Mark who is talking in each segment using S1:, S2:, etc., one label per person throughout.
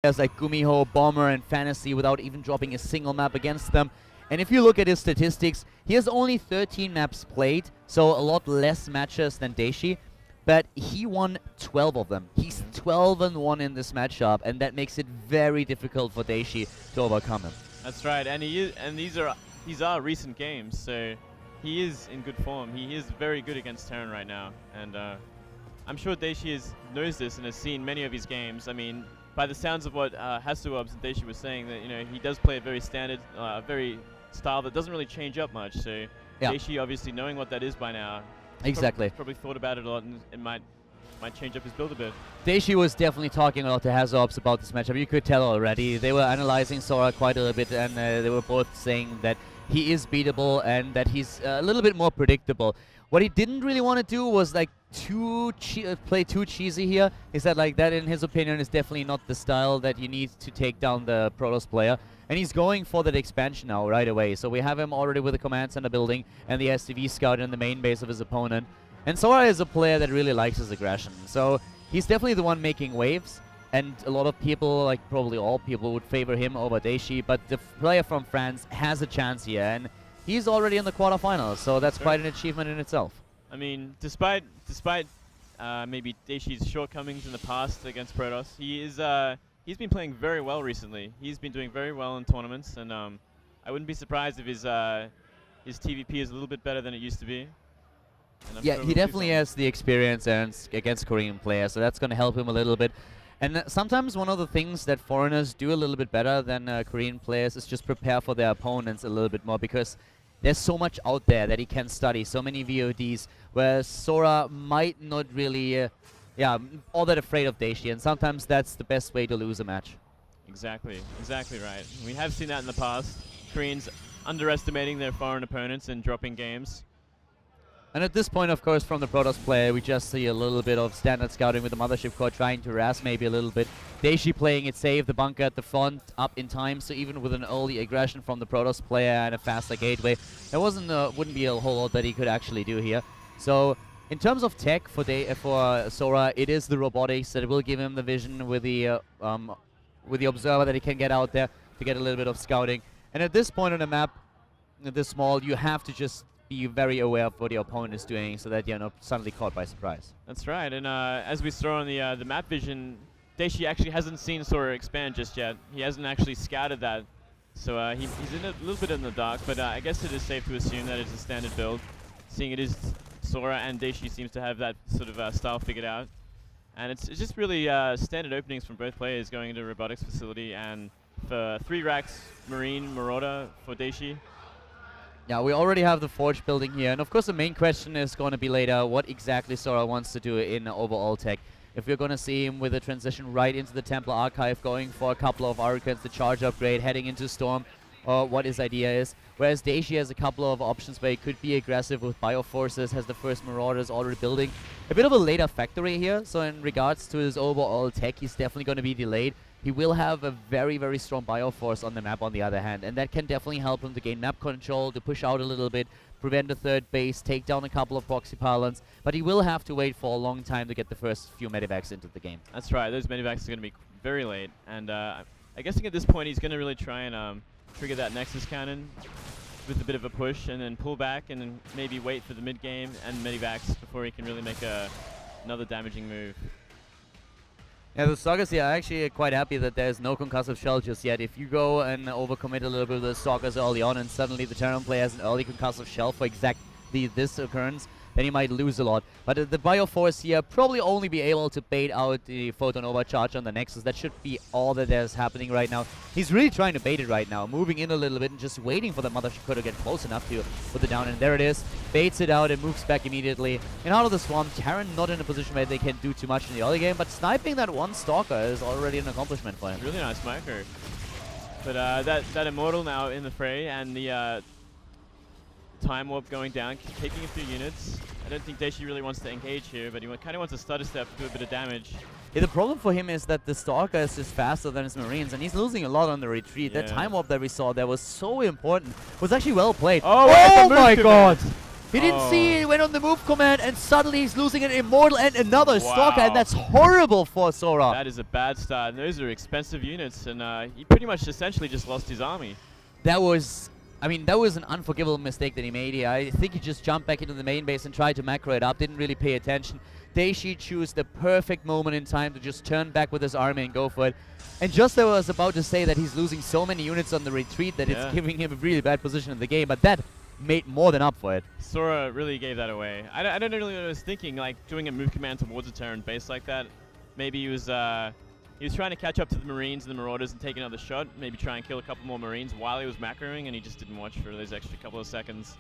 S1: players like Gumiho, Bomber, and Fantasy without even dropping a single map against them. And if you look at his statistics, he has only 13 maps played, so a lot less matches than Dayshi, but he won 12 of them. He's 12-1 in this matchup, and that makes it very difficult for Dayshi to overcome him.
S2: That's right, and these are recent games, so he is in good form. He is very good against Terran right now, and I'm sure Dayshi knows this and has seen many of his games. I mean, by the sounds of what Hasuobs and Dayshi was saying, that he does play a very standard, very style that doesn't really change up much. So yeah. Dayshi, obviously knowing what that is by now,
S1: exactly,
S2: probably thought about it a lot, and it might change up his build a bit.
S1: Dayshi was definitely talking a lot to Hasuobs about this matchup. You could tell already. They were analyzing Sora quite a little bit, and they were both saying that he is beatable and that he's a little bit more predictable. What he didn't really want to do was like play too cheesy here. He said like that, in his opinion, is definitely not the style that you need to take down the Protoss player. And he's going for that expansion now right away. So we have him already with the command center building and the STV scout in the main base of his opponent. And Sora is a player that really likes his aggression. So he's definitely the one making waves. And a lot of people, like probably all people, would favor him over Dayshi. But the player from France has a chance here. And he's already in the quarterfinals. So that's quite an achievement in itself.
S2: I mean, despite maybe Dayshi's shortcomings in the past against Protoss, he's been playing very well recently. He's been doing very well in tournaments, and I wouldn't be surprised if his TVP is a little bit better than it used to be.
S1: Yeah, he definitely has the experience against Korean players, so that's going to help him a little bit. And sometimes one of the things that foreigners do a little bit better than Korean players is just prepare for their opponents a little bit more, because there's so much out there that he can study, so many VODs, where Sora might not really, all that afraid of Dayshi, and sometimes that's the best way to lose a match.
S2: Exactly right. We have seen that in the past. Koreans underestimating their foreign opponents and dropping games.
S1: And at this point, of course, from the Protoss player, we just see a little bit of standard scouting with the Mothership Core trying to harass maybe a little bit. Dayshi playing it safe, the bunker at the front, up in time, so even with an early aggression from the Protoss player and a faster gateway, there wouldn't be a whole lot that he could actually do here. So in terms of tech for Sora, it is the robotics that will give him the vision with the observer that he can get out there to get a little bit of scouting. And at this point on a map this small, you have to just be very aware of what your opponent is doing so that you're not suddenly caught by surprise.
S2: That's right, and as we saw on the map vision, Dayshi actually hasn't seen Sora expand just yet. He hasn't actually scouted that, so he's in a little bit in the dark, but I guess it is safe to assume that it's a standard build, seeing it is Sora and Dayshi seems to have that sort of style figured out. And it's just really standard openings from both players going into robotics facility, and for 3 racks Marine Marauder for Dayshi.
S1: Yeah, we already have the Forge building here, and of course the main question is going to be later what exactly Sora wants to do in overall tech. If we're going to see him with a transition right into the Templar Archive, going for a couple of Arcans, the charge upgrade, heading into Storm, or what his idea is. Whereas Dayshi has a couple of options where he could be aggressive with Bioforces, has the first Marauders already building. A bit of a later factory here, so in regards to his overall tech, he's definitely going to be delayed. He will have a very, very strong Bioforce on the map on the other hand, and that can definitely help him to gain map control, to push out a little bit, prevent a third base, take down a couple of proxy pylons, but he will have to wait for a long time to get the first few medivacs into the game.
S2: That's right, those medivacs are going to be very late, and I guess at this point he's going to really try and trigger that Nexus Cannon with a bit of a push, and then pull back, and then maybe wait for the mid game and medivacs before he can really make another damaging move.
S1: Yeah, the Stalkers here are actually quite happy that there's no concussive shell just yet. If you go and overcommit a little bit with the Stalkers early on and suddenly the Terran player has an early concussive shell for exactly this occurrence, then you might lose a lot. But the Bioforce here probably only be able to bait out the Photon Overcharge on the Nexus. That should be all that is happening right now. He's really trying to bait it right now, moving in a little bit and just waiting for the Mothership Core to get close enough to put it down. And there it is. Baits it out and moves back immediately. And out of the Swamp, Terran not in a position where they can do too much in the early game, but sniping that one Stalker is already an accomplishment for him.
S2: Really nice smoker. But that Immortal now in the fray, and the Time Warp going down, taking a few units. I don't think Dayshi really wants to engage here, but he kind of wants to stutter step to do a bit of damage.
S1: Yeah, the problem for him is that the Stalker is just faster than his Marines, and he's losing a lot on the retreat. Yeah. That Time Warp that we saw there was so important. Was actually well played.
S2: Oh
S1: my god! He didn't see it, he went on the move command, and suddenly he's losing an Immortal and another Stalker, and that's horrible for Sora.
S2: That is a bad start, and those are expensive units, and he pretty much essentially just lost his army.
S1: That was, I mean, that was an unforgivable mistake that he made here. I think he just jumped back into the main base and tried to macro it up, didn't really pay attention. Dayshi chose the perfect moment in time to just turn back with his army and go for it. And just as I was about to say that he's losing so many units on the retreat that it's giving him a really bad position in the game, but that made more than up for it.
S2: Sora really gave that away. I don't really know what I was thinking, like doing a move command towards a Terran base like that. Maybe he was trying to catch up to the Marines and the Marauders and take another shot, maybe try and kill a couple more Marines while he was macroing, and he just didn't watch for those extra couple of seconds.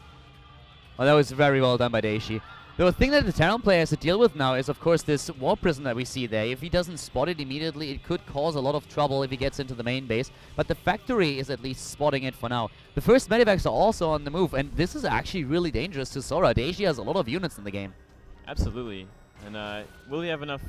S1: Well, that was very well done by Dayshi. The thing that the Terran player has to deal with now is, of course, this War Prism that we see there. If he doesn't spot it immediately, it could cause a lot of trouble if he gets into the main base. But the factory is at least spotting it for now. The first Medivacs are also on the move, and this is actually really dangerous to Sora. Dayshi has a lot of units in the game.
S2: Absolutely. And will he have enough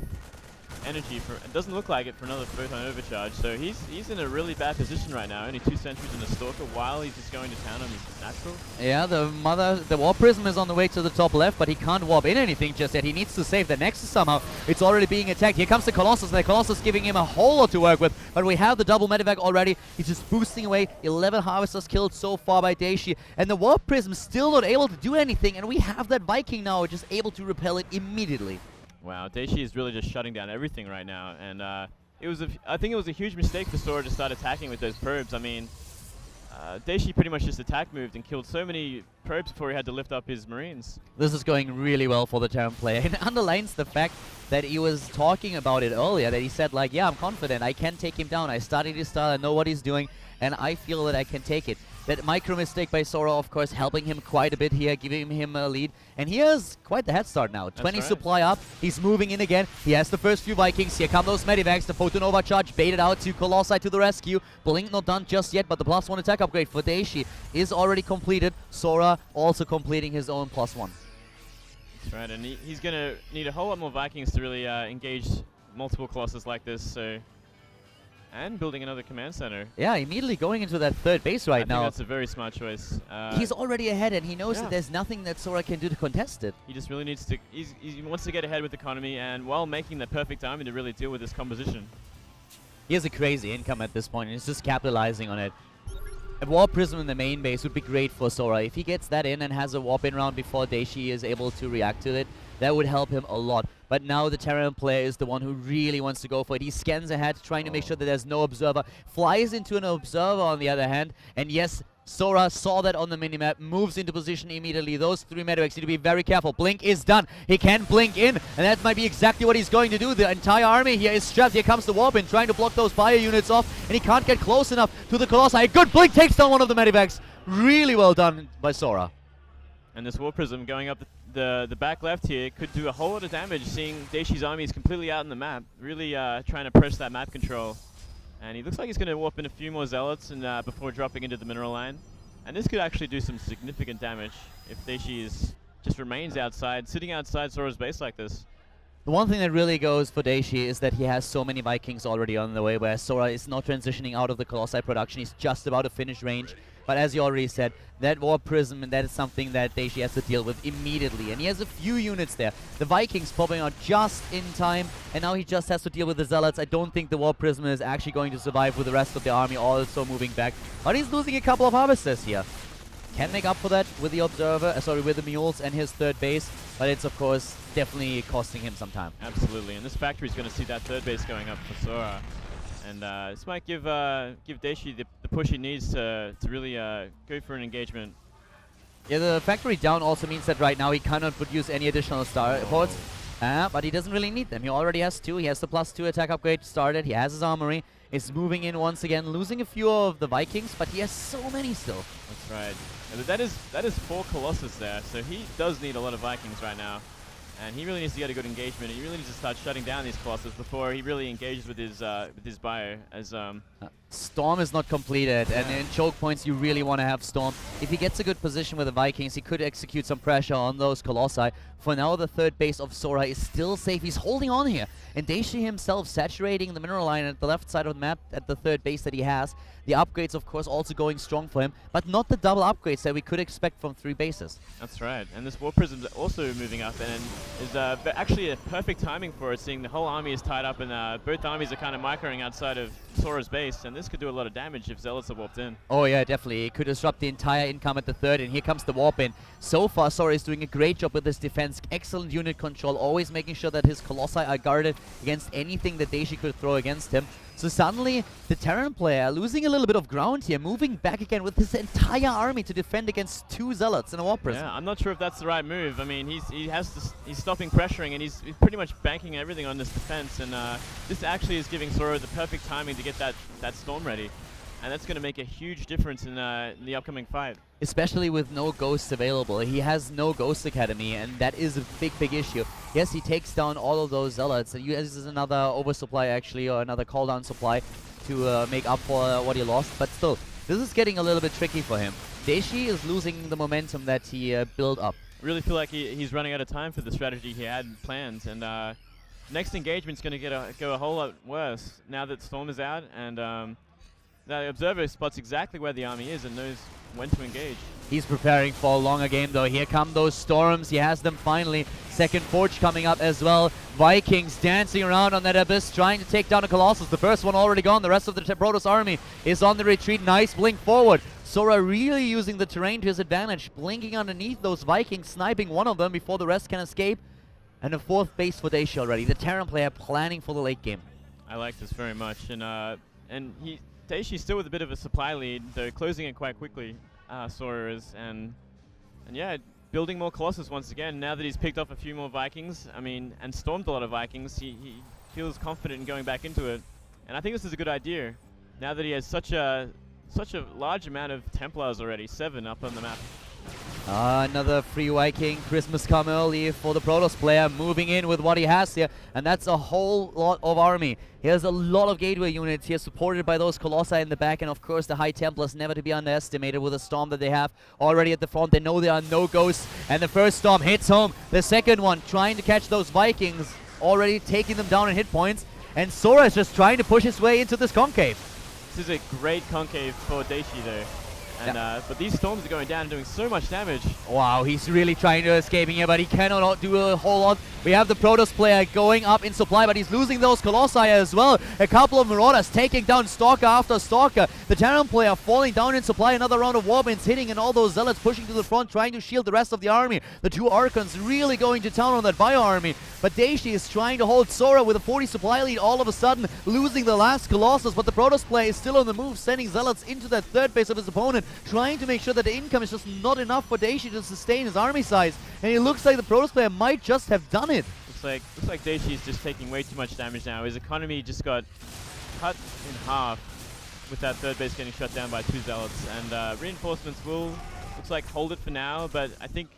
S2: energy for it? Doesn't look like it for another Photon Overcharge. So he's in a really bad position right now. Only 2 sentries and a Stalker while he's just going to town on his natural.
S1: Yeah, the War Prism is on the way to the top left, but he can't warp in anything just yet. He needs to save the Nexus somehow. It's already being attacked. Here comes the Colossus, and the Colossus giving him a whole lot to work with. But we have the double Medivac already. He's just boosting away. 11 Harvesters killed so far by Dayshi. And the War Prism still not able to do anything, and we have that Viking now just able to repel it immediately.
S2: Wow, Dayshi is really just shutting down everything right now, and I think it was a huge mistake for Sora to start attacking with those probes. I mean, Dayshi pretty much just attack moved and killed so many probes before he had to lift up his Marines.
S1: This is going really well for the Terran player, and it underlines the fact that he was talking about it earlier, that he said, like, yeah, I'm confident, I can take him down, I studied his style, I know what he's doing, and I feel that I can take it. That micro mistake by Sora, of course, helping him quite a bit here, giving him a lead. And he has quite the head start now. 20 supply up. He's moving in again. He has the first few Vikings. Here come those Medivacs. The Photon Overcharge baited out to Colossi to the rescue. Blink not done just yet, but the +1 attack upgrade for Dayshi is already completed. Sora also completing his own +1.
S2: That's right, and he's going to need a whole lot more Vikings to really engage multiple Colossus like this. So. And building another command center.
S1: Yeah, immediately going into that third base right now.
S2: I think that's a very smart choice.
S1: He's already ahead, and he knows that there's nothing that Sora can do to contest it.
S2: He just really needs to... He wants to get ahead with economy, and while making the perfect timing to really deal with this composition.
S1: He has a crazy income at this point, and he's just capitalizing on it. A Warp Prism in the main base would be great for Sora. If he gets that in and has a Warp in round before Dayshi is able to react to it, that would help him a lot. But now the Terran player is the one who really wants to go for it. He scans ahead, trying to make sure that there's no Observer. Flies into an Observer on the other hand. And yes, Sora saw that on the minimap, moves into position immediately. Those 3 Medivacs need to be very careful. Blink is done. He can blink in, and that might be exactly what he's going to do. The entire army here is strapped. Here comes the Warp in, trying to block those fire units off, and he can't get close enough to the Colossi. A good blink takes down one of the Medivacs. Really well done by Sora.
S2: And this War Prism going up the back left here could do a whole lot of damage, seeing Daishi's army is completely out in the map, really trying to press that map control. And he looks like he's going to warp in a few more Zealots and before dropping into the mineral line. And this could actually do some significant damage if Dayshi just remains outside, sitting outside Sora's base like this.
S1: The one thing that really goes for Dayshi is that he has so many Vikings already on the way, where Sora is not transitioning out of the Colossi production. He's just about to finish range. But as you already said, that War Prism, and that is something that Dayshi has to deal with immediately. And he has a few units there. The Vikings popping out just in time, and now he just has to deal with the Zealots. I don't think the War Prism is actually going to survive with the rest of the army also moving back. But he's losing a couple of Harvesters here. Can make up for that with the Observer, with the Mules and his third base, but it's of course definitely costing him some time.
S2: Absolutely, and this factory is going to see that third base going up for Sora. And this might give Dayshi the push he needs to really go for an engagement.
S1: Yeah, the factory down also means that right now he cannot produce any additional star ports, but he doesn't really need them. He already has 2. He has the +2 attack upgrade started. He has his armory. Is moving in once again, losing a few of the Vikings, but he has so many still.
S2: That's right. And that is 4 Colossus there, so he does need a lot of Vikings right now. And he really needs to get a good engagement. He really needs to start shutting down these Colossus before he really engages with his bio. As
S1: Storm is not completed, and in choke points you really want to have Storm. If he gets a good position with the Vikings, he could execute some pressure on those Colossi. For now, the third base of Sora is still safe. He's holding on here. And Dayshi himself saturating the mineral line at the left side of the map at the third base that he has. The upgrades, of course, also going strong for him, but not the double upgrades that we could expect from 3 bases.
S2: That's right. And this War Prism's also moving up, and is actually a perfect timing for it, seeing the whole army is tied up, and both armies are kind of microing outside of Sora's base, and this could do a lot of damage if Zealots are warped in.
S1: Oh yeah, definitely. It could disrupt the entire income at the third, and here comes the warp in. So far, Sora is doing a great job with his defense. Excellent unit control, always making sure that his Colossi are guarded against anything that Dayshi could throw against him. So suddenly, the Terran player losing a little bit of ground here, moving back again with his entire army to defend against 2 Zealots in a Warp Prism.
S2: Yeah, I'm not sure if that's the right move. I mean, he's stopping pressuring, and he's pretty much banking everything on this defense, and this actually is giving Sora the perfect timing to get that Storm ready. And that's going to make a huge difference in the upcoming fight. Especially
S1: with no Ghosts available. He has no Ghost Academy, and that is a big issue. Yes, he takes down all of those Zealots, and uses another oversupply actually, or another cooldown supply to make up for what he lost. But still, this is getting a little bit tricky for him. Dayshi is losing the momentum that he built up.
S2: I really feel like he's running out of time for the strategy he had planned, and next engagement's going to go a whole lot worse now that Storm is out, and the Observer spots exactly where the army is and knows when to engage.
S1: He's preparing for a longer game though. Here come those Storms. He has them finally. Second Forge coming up as well. Vikings dancing around on that Abyss, trying to take down a Colossus. The first one already gone. The rest of the Protoss army is on the retreat. Nice blink forward. Sora really using the terrain to his advantage. Blinking underneath those Vikings, sniping one of them before the rest can escape. And a 4th base for Dayshi already. The Terran player planning for the late game.
S2: I like this very much. And Dayshi's still with a bit of a supply lead. They're closing it quite quickly, Sora is, and yeah, building more Colossus once again. Now that he's picked off a few more Vikings, I mean, and stormed a lot of Vikings, he feels confident in going back into it. And I think this is a good idea. Now that he has such a large amount of Templars already, 7 up on the map.
S1: Another free Viking. Christmas come early for the Protoss player, moving in with what he has here, and that's a whole lot of army. He has a lot of gateway units here, supported by those Colossi in the back, and of course the High Templars never to be underestimated with the Storm that they have already at the front. They know there are no Ghosts, and the first Storm hits home. The second one trying to catch those Vikings, already taking them down in hit points, and Sora is just trying to push his way into this concave.
S2: This is a great concave for Dayshi though. And, but these Storms are going down and doing so much damage.
S1: Wow, he's really trying to escape here, but he cannot do a whole lot. We have the Protoss player going up in supply, but he's losing those Colossi as well. A couple of Marauders taking down Stalker after Stalker. The Terran player falling down in supply. Another round of Warbinds hitting, and all those Zealots pushing to the front, trying to shield the rest of the army. The 2 Archons really going to town on that bio army. But Dayshi is trying to hold Sora with a 40 supply lead, all of a sudden losing the last Colossus. But the Protoss player is still on the move, sending Zealots into that third base of his opponent, trying to make sure that the income is just not enough for Dayshi to sustain his army size. And it looks like the Protoss player might just have done it.
S2: Looks like Dayshi is just taking way too much damage now. His economy just got cut in half with that third base getting shut down by 2 Zealots. And reinforcements will, looks like, hold it for now, but I think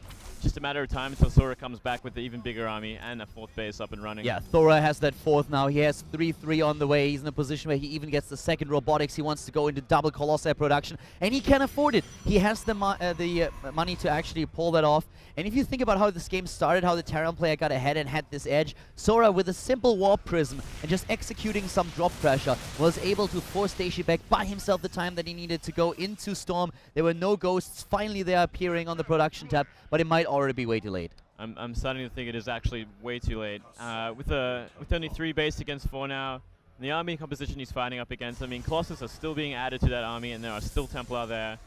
S2: just a matter of time until Sora comes back with the even bigger army and a 4th base up and running.
S1: Yeah, Sora has that 4th now. He has 3-3 on the way. He's in a position where he even gets the 2nd robotics. He wants to go into double Colossi production, and he can afford it. He has the money to actually pull that off. And if you think about how this game started, how the Terran player got ahead and had this edge, Sora with a simple Warp Prism and just executing some drop pressure was able to force Dayshi back, buy himself the time that he needed to go into Storm. There were no Ghosts. Finally, they are appearing on the production tab, but it might already be way too late.
S2: I'm starting to think it is actually way too late. With only 3 base against 4 now, the army composition he's fighting up against, I mean, Colossus are still being added to that army, and there are still Templar there.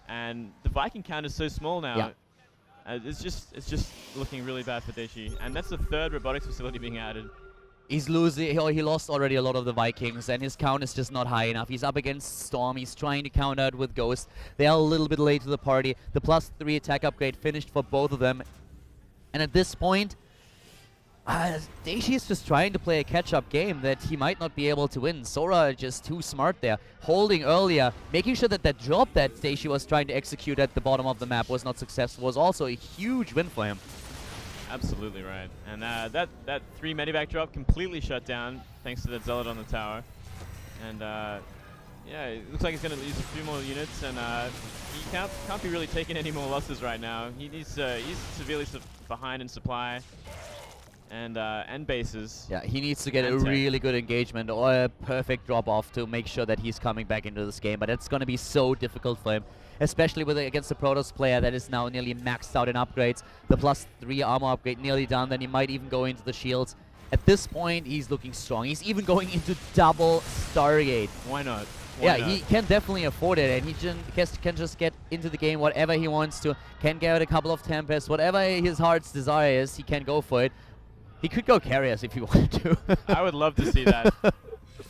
S2: And the Viking count is so small now.
S1: Yeah.
S2: It's just looking really bad for Dayshi, and that's the 3rd robotics facility being added.
S1: He's losing. He lost already a lot of the Vikings, and his count is just not high enough. He's up against Storm. He's trying to count out with Ghost. They are a little bit late to the party. The +3 attack upgrade finished for both of them, and at this point, Dayshi is just trying to play a catch-up game that he might not be able to win. Sora just too smart there, holding earlier, making sure that that drop that Dayshi was trying to execute at the bottom of the map was not successful was also a huge win for him.
S2: Absolutely right. And that 3 medivac drop completely shut down thanks to that Zealot on the tower. And yeah, it looks like he's going to lose a few more units, and he can't be really taking any more losses right now. He's severely behind in supply and bases.
S1: Yeah, he needs to get a really good engagement or a perfect drop-off to make sure that he's coming back into this game, but it's going to be so difficult for him, especially against the Protoss player that is now nearly maxed out in upgrades. The +3 armor upgrade nearly done, then he might even go into the shields. At this point, he's looking strong. He's even going into double Stargate.
S2: Why not?
S1: Yeah, he can definitely afford it, and he can just get into the game whatever he wants to, can get a couple of Tempests, whatever his heart's desire is, he can go for it. He could go Carriers if he wanted to.
S2: I would love to see that.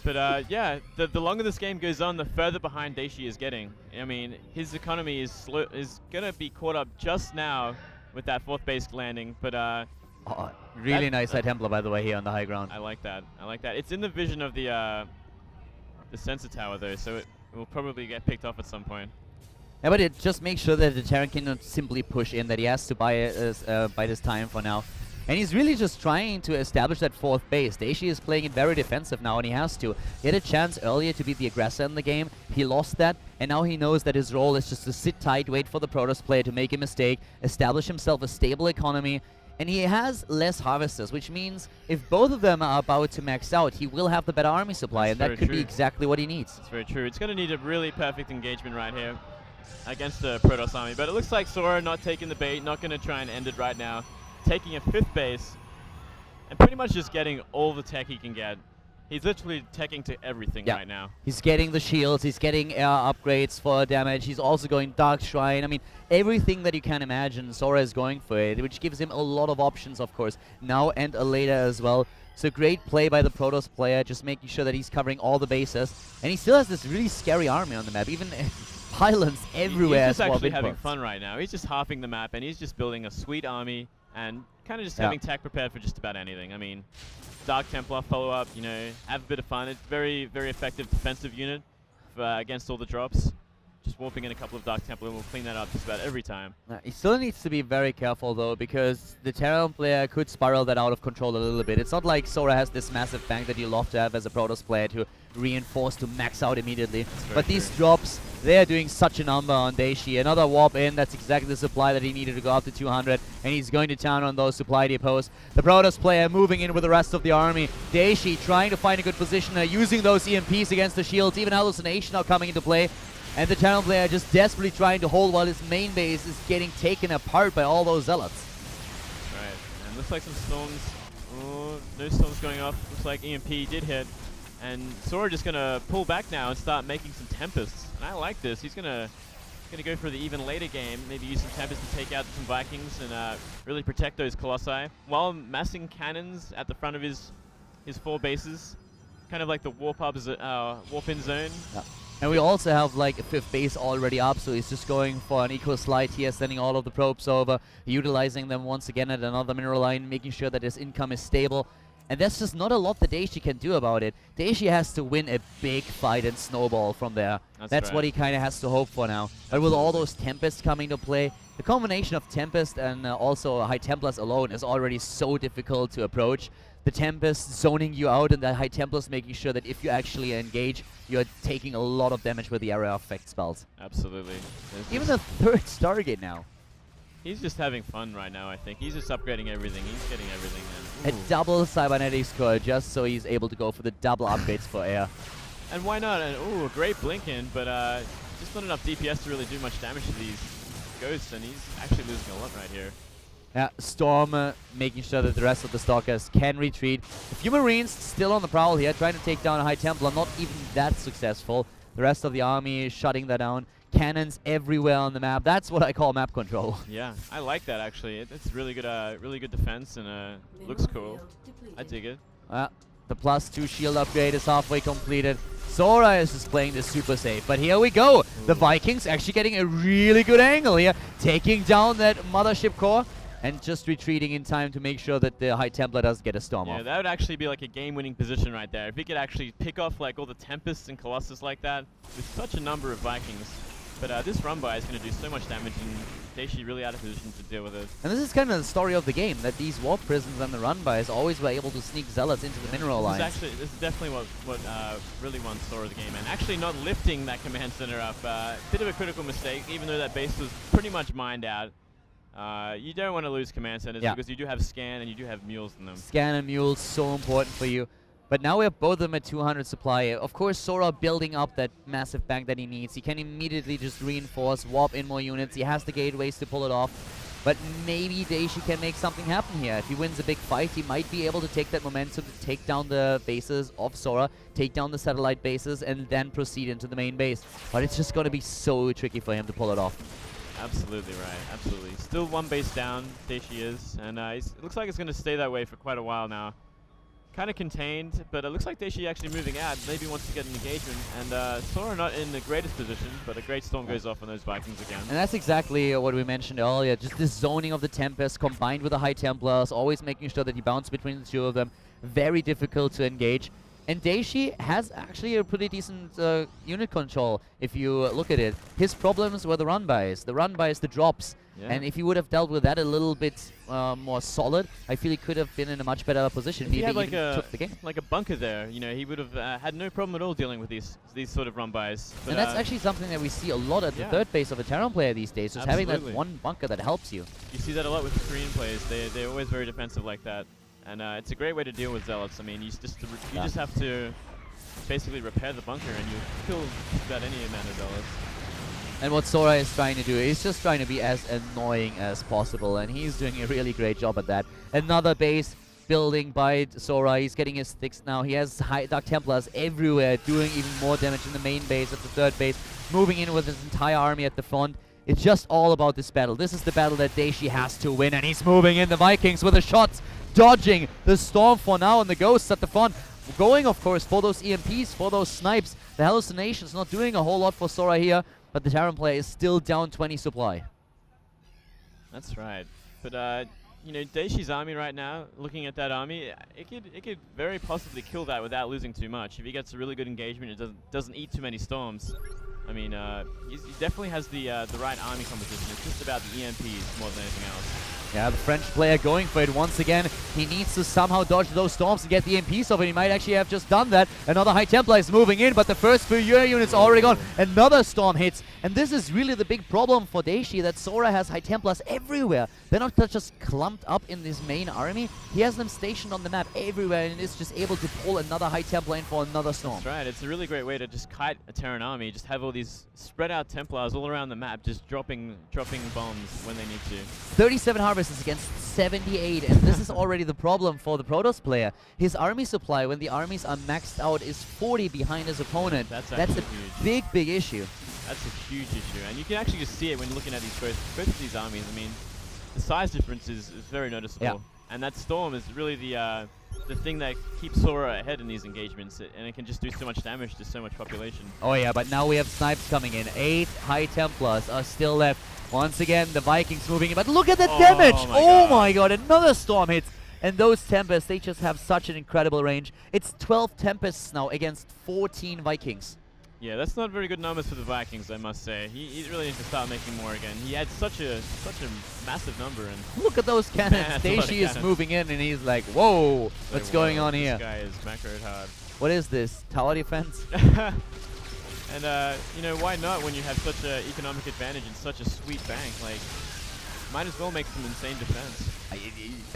S2: But yeah, the longer this game goes on, the further behind Dayshi is getting. I mean, his economy is going to be caught up just now with that 4th base landing, but
S1: oh, really nice High Templar, by the way, here on the high ground.
S2: I like that. I like that. It's in the vision of the sensor tower, though, so it will probably get picked off at some point.
S1: Yeah, but it just makes sure that the Terran cannot simply push in, that he has to bide his time for now. And he's really just trying to establish that 4th base. Dayshi is playing it very defensive now, and he has to. He had a chance earlier to be the aggressor in the game. He lost that, and now he knows that his role is just to sit tight, wait for the Protoss player to make a mistake, establish himself a stable economy, and he has less harvesters, which means if both of them are about to max out, he will have the better army supply, and that could be exactly what he needs.
S2: That's very true. It's going to need a really perfect engagement right here against the Protoss army, but it looks like Sora not taking the bait, not going to try and end it right now, taking a 5th base, and pretty much just getting all the tech he can get. He's literally teching to everything right now.
S1: He's getting the shields, he's getting air upgrades for damage, he's also going Dark Shrine. I mean, everything that you can imagine, Sora is going for it, which gives him a lot of options, of course, now and later as well. So great play by the Protoss player, just making sure that he's covering all the bases. And he still has this really scary army on the map, even pylons everywhere.
S2: He's just actually having fun right now. He's just halving the map, and he's just building a sweet army, and kind of just having tech prepared for just about anything. I mean, Dark Templar follow-up, you know, have a bit of fun. It's very, very effective defensive unit against all the drops. Just warping in a couple of Dark Templar will clean that up just about every time.
S1: He still needs to be very careful, though, because the Terran player could spiral that out of control a little bit. It's not like Sora has this massive bank that you love to have as a Protoss player to reinforce, to max out immediately. But these drops, they are doing such a number on Dayshi. Another warp in, that's exactly the supply that he needed to go up to 200, and he's going to town on those supply depots. The Protoss player moving in with the rest of the army. Dayshi trying to find a good position, using those EMPs against the shields, even Hallucination now coming into play. And the Terran player just desperately trying to hold while his main base is getting taken apart by all those Zealots.
S2: Right, and looks like some storms. Oh, no storms going off. Looks like EMP did hit. And Sora just gonna pull back now and start making some Tempests. And I like this. He's gonna go for the even later game. Maybe use some Tempests to take out some Vikings and really protect those Colossi while massing cannons at the front of his 4 bases, kind of like the warp-in zone.
S1: Yeah. And we also have like a 5th base already up, so he's just going for an eco slide here, sending all of the probes over, utilizing them once again at another mineral line, making sure that his income is stable. And there's just not a lot that Dayshi can do about it. Dayshi has to win a big fight and snowball from there. That's what he kind of has to hope for now. But with all those Tempests coming to play, the combination of Tempest and also High Templars alone is already so difficult to approach. The Tempest zoning you out and the High Templars making sure that if you actually engage, you're taking a lot of damage with the area effect spells.
S2: Absolutely.
S1: Even the 3rd Stargate now.
S2: He's just having fun right now, I think. He's just upgrading everything. He's getting everything in.
S1: A double Cybernetics core just so he's able to go for the double upgrades for air.
S2: And why not? And ooh, a great blink in, but just not enough DPS to really do much damage to these ghosts, and he's actually losing a lot right here.
S1: Yeah, Storm making sure that the rest of the Stalkers can retreat. A few Marines still on the prowl here, trying to take down a High Templar, not even that successful. The rest of the army shutting that down. Cannons everywhere on the map. That's what I call map control.
S2: Yeah, I like that actually. It's really good defense, and looks cool. I dig it.
S1: The +2 shield upgrade is halfway completed. Sora is just playing this super safe, but here we go. Ooh. The Vikings actually getting a really good angle here, taking down that mothership core. And just retreating in time to make sure that the High Templar doesn't get a storm off.
S2: Yeah, that would actually be like a game-winning position right there. If he could actually pick off like all the Tempests and Colossus like that, with such a number of Vikings, But this run by is going to do so much damage, and Dayshi really out of position to deal with it.
S1: And this is kind of the story of the game, that these warp prisons and the run-bys always were able to sneak zealots into the mineral lines.
S2: This is definitely what really won Sora the game, and actually not lifting that command center up, bit of a critical mistake, even though that base was pretty much mined out. You don't want to lose command centers because you do have scan and you do have mules in them.
S1: Scan and mules, so important for you. But now we have both of them at 200 supply. Of course, Sora building up that massive bank that he needs. He can immediately just reinforce, warp in more units. He has the gateways to pull it off. But maybe Dayshi can make something happen here. If he wins a big fight, he might be able to take that momentum to take down the bases of Sora, take down the satellite bases, and then proceed into the main base. But it's just going to be so tricky for him to pull it off.
S2: Absolutely right, absolutely. Still one base down, Dayshi is, and it looks like it's going to stay that way for quite a while now. Kind of contained, but it looks like Dayshi actually moving out, maybe wants to get an engagement, and Sora not in the greatest position, but a great storm goes off on those Vikings again.
S1: And that's exactly what we mentioned earlier, just this zoning of the Tempest combined with the High Templars, always making sure that he bounces between the two of them. Very difficult to engage. And Dayshi has actually a pretty decent unit control, if you look at it. His problems were the run-bys, the drops. Yeah. And if he would have dealt with that a little bit more solid, I feel he could have been in a much better position.
S2: If he had
S1: took the game.
S2: Like a bunker there, you know, he would have had no problem at all dealing with these sort of run-bys.
S1: And that's actually something that we see a lot at the third base of a Terran player these days, just having that one bunker that helps you.
S2: You see that a lot with the Korean players. They're always very defensive like that. And it's a great way to deal with Zealots. I mean, you just have to basically repair the bunker and you kill just about any amount of Zealots.
S1: And what Sora is trying to do is just trying to be as annoying as possible, and he's doing a really great job at that. Another base building by Sora. He's getting his sticks now. He has Dark Templars everywhere, doing even more damage in the main base at the third base, moving in with his entire army at the front. It's just all about this battle. This is the battle that Dayshi has to win, and he's moving in the Vikings with the shots, dodging the storm for now, and the ghosts at the front. Going, of course, for those EMPs, for those snipes. The hallucinations not doing a whole lot for Sora here, but the Terran player is still down 20 supply.
S2: That's right. But, you know, Dayshi's army right now, looking at that army, it could very possibly kill that without losing too much. If he gets a really good engagement, it doesn't eat too many storms. I mean, he definitely has the right army composition. It's just about the EMPs more than anything else.
S1: Yeah, the French player going for it once again. He needs to somehow dodge those storms and get the EMPs off, and he might actually have just done that. Another High Templar is moving in, but the first few units are already gone. Another storm hits, and this is really the big problem for Dayshi, that Sora has High Templars everywhere. They're not just clumped up in this main army. He has them stationed on the map everywhere, and is just able to pull another High Templar in for another storm.
S2: That's right. It's a really great way to just kite a Terran army. Just have all these spread out Templars all around the map, just dropping bombs when they need to.
S1: 37 harvests against 78, and this is already the problem for the Protoss player. His army supply, when the armies are maxed out, is 40 behind his opponent.
S2: That's
S1: a
S2: huge.
S1: big issue.
S2: That's a huge issue, and you can actually just see it when looking at both of these armies. I mean, the size difference is very noticeable, and that storm is really the thing that keeps Sora ahead in these engagements, and it can just do so much damage to so much population.
S1: Oh yeah, but now we have snipes coming in. 8 High Templars are still left. Once again, the Vikings moving in, but look at the damage! Oh my god, another storm hits! And those Tempests, they just have such an incredible range. It's 12 Tempests now against 14 Vikings.
S2: Yeah, that's not very good numbers for the Vikings, I must say. He really needs to start making more again. He had such a massive number. And
S1: look at those cannons. Dayshi is moving in, and he's like, whoa, what's going on here?
S2: This guy is macroed hard.
S1: What is this? Tower defense?
S2: And, you know, why not when you have such an economic advantage and such a sweet bank? Like, might as well make some insane defense.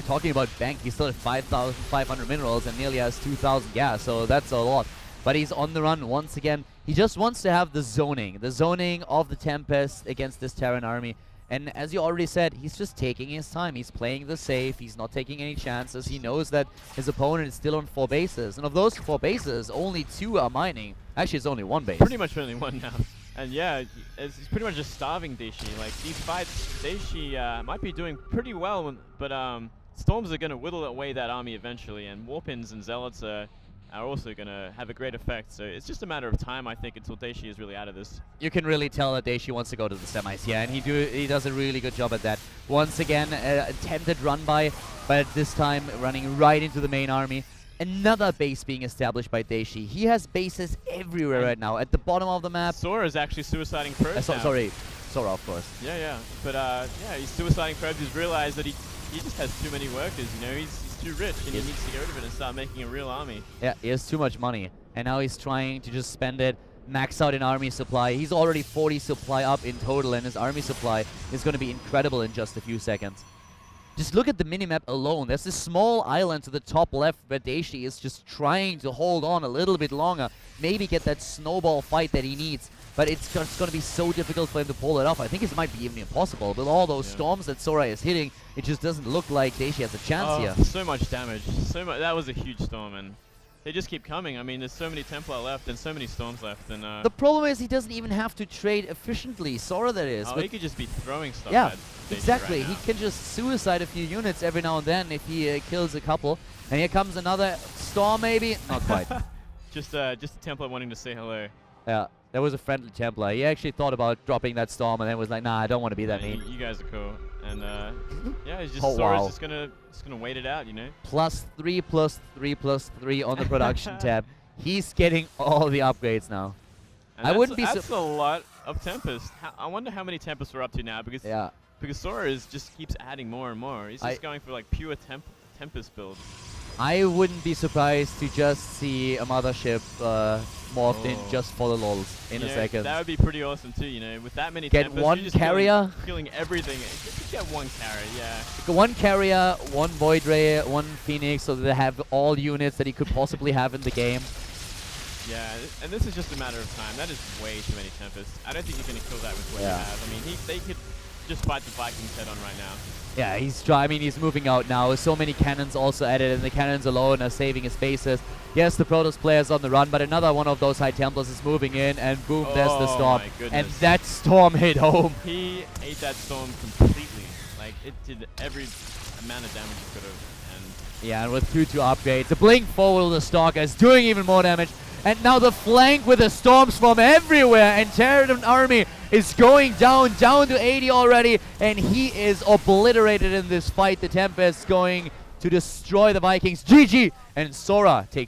S1: Talking about bank, he still has 5,500 minerals and nearly has 2,000 gas, so that's a lot. But he's on the run once again. He just wants to have the zoning of the Tempest against this Terran army. And as you already said, he's just taking his time. He's playing the safe. He's not taking any chances. He knows that his opponent is still on 4 bases. And of those 4 bases, only 2 are mining. Actually, it's only 1 base.
S2: Pretty much only 1 now. And yeah, he's pretty much just starving Dayshi. Like, these fights, Dayshi might be doing pretty well, but storms are going to whittle away that army eventually. And Warpins and Zealots are also going to have a great effect. So it's just a matter of time, I think, until Dayshi is really out of this.
S1: You can really tell that Dayshi wants to go to the semis, yeah, and he does a really good job at that. Once again, attempted run by, but this time running right into the main army. Another base being established by Dayshi. He has bases everywhere right now. At the bottom of the map.
S2: Sora is actually suiciding probes now.
S1: Sorry, Sora, of course.
S2: Yeah. But yeah, he's suiciding probes. He's realized that he just has too many workers. You know, he's too rich, and he needs to get rid of it and start making a real army.
S1: Yeah, he has too much money, and now he's trying to just spend it, max out in army supply. He's already 40 supply up in total, and his army supply is going to be incredible in just a few seconds. Just look at the minimap alone. There's this small island to the top left where Dayshi is just trying to hold on a little bit longer. Maybe get that snowball fight that he needs. But it's going to be so difficult for him to pull it off. I think it might be even impossible. With all those storms that Sora is hitting, it just doesn't look like Dayshi has a chance here.
S2: So much damage. That was a huge storm, and they just keep coming. I mean, there's so many Templar left and so many storms left. And
S1: the problem is he doesn't even have to trade efficiently. Sora, that is.
S2: Oh, he could just be throwing stuff.
S1: Yeah,
S2: at Dayshi
S1: exactly.
S2: Right now.
S1: He can just suicide a few units every now and then if he kills a couple. And here comes another storm, maybe. Not quite.
S2: just a Templar wanting to say hello.
S1: Yeah, that was a friendly Templar. He actually thought about dropping that storm and then was like, nah, I don't want to be that mean.
S2: You guys are cool. And yeah, it's just
S1: Oh,
S2: Sora's
S1: wow.
S2: just gonna wait it out, you know.
S1: +3, +3, +3 on the production tab. He's getting all the upgrades now.
S2: And
S1: I wouldn't be
S2: That's a lot of Tempest. I wonder how many Tempests we're up to now, because Sora just keeps adding more and more. He's just going for like pure Tempest build.
S1: I wouldn't be surprised to just see a mothership morphed in just for the lols in a second.
S2: That would be pretty awesome too, you know, with that many
S1: Get
S2: Tempests,
S1: one
S2: you're just
S1: carrier.
S2: killing everything. Just get one carrier, yeah.
S1: One carrier, one Void Ray, one Phoenix, so that they have all units that he could possibly have in the game.
S2: Yeah, and this is just a matter of time. That is way too many Tempests. I don't think you're going to kill that with what you have. I mean, they could just fight the Vikings head on right now.
S1: Yeah, he's moving out now. So many cannons also added, and the cannons alone are saving his bases. Yes, the Protoss player's on the run, but another one of those High Templars is moving in, and boom, there's the storm. And that storm hit home.
S2: He ate that storm completely. Like, it did every amount of damage it could have.
S1: Yeah, and with 2-2 upgrades, the blink forward of the Stalker is doing even more damage. And now the flank with the storms from everywhere, and Terran Army is going down to 80 already, and he is obliterated in this fight. The Tempest going to destroy the Vikings. GG! And Sora takes